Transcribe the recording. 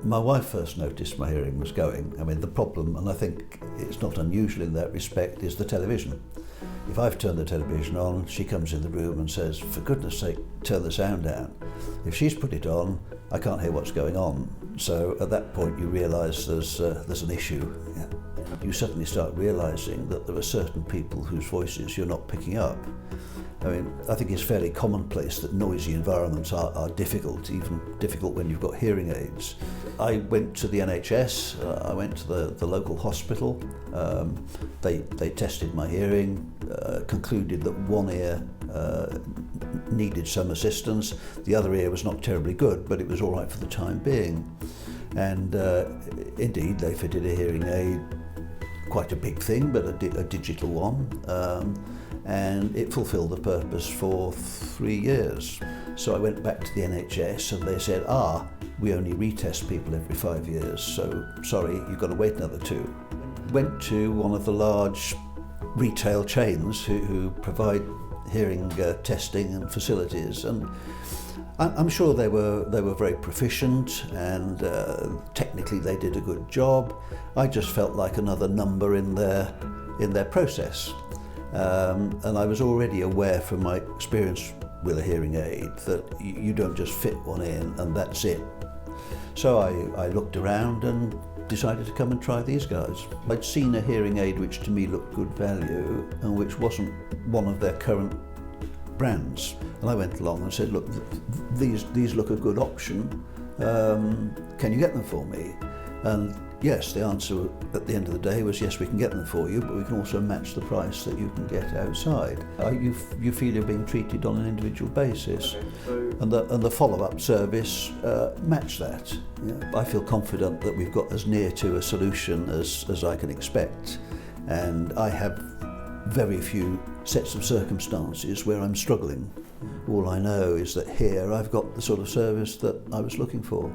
My wife first noticed my hearing was going. I mean, the problem, and I think it's not unusual in that respect, is the television. If I've turned the television on, she comes in the room and says, for goodness sake, turn the sound down. If she's put it on, I can't hear what's going on. So at that point you realise there's an issue. Yeah. You suddenly start realising that there are certain people whose voices you're not picking up. I mean, I think it's fairly commonplace that noisy environments are difficult, even difficult when you've got hearing aids. I went to the NHS, I went to the local hospital, they tested my hearing, concluded that one ear needed some assistance, the other ear was not terribly good, but it was all right for the time being. And indeed, they fitted a hearing aid, quite a big thing, but a digital one. And it fulfilled the purpose for 3 years. So I went back to the NHS and they said, we only retest people every 5 years, so sorry, you've got to wait another 2. Went to one of the large retail chains who provide hearing testing and facilities, and I'm sure they were very proficient and technically they did a good job. I just felt like another number in their process. And I was already aware from my experience with a hearing aid that you don't just fit one in and that's it. So I looked around and decided to come and try these guys. I'd seen a hearing aid which to me looked good value and which wasn't one of their current brands. And I went along and said, look, these look a good option. Can you get them for me? And yes, the answer at the end of the day was yes, we can get them for you, but we can also match the price that you can get outside. You feel you're being treated on an individual basis, and the follow-up service matched that. Yeah. I feel confident that we've got as near to a solution as I can expect, and I have very few sets of circumstances where I'm struggling. All I know is that here I've got the sort of service that I was looking for.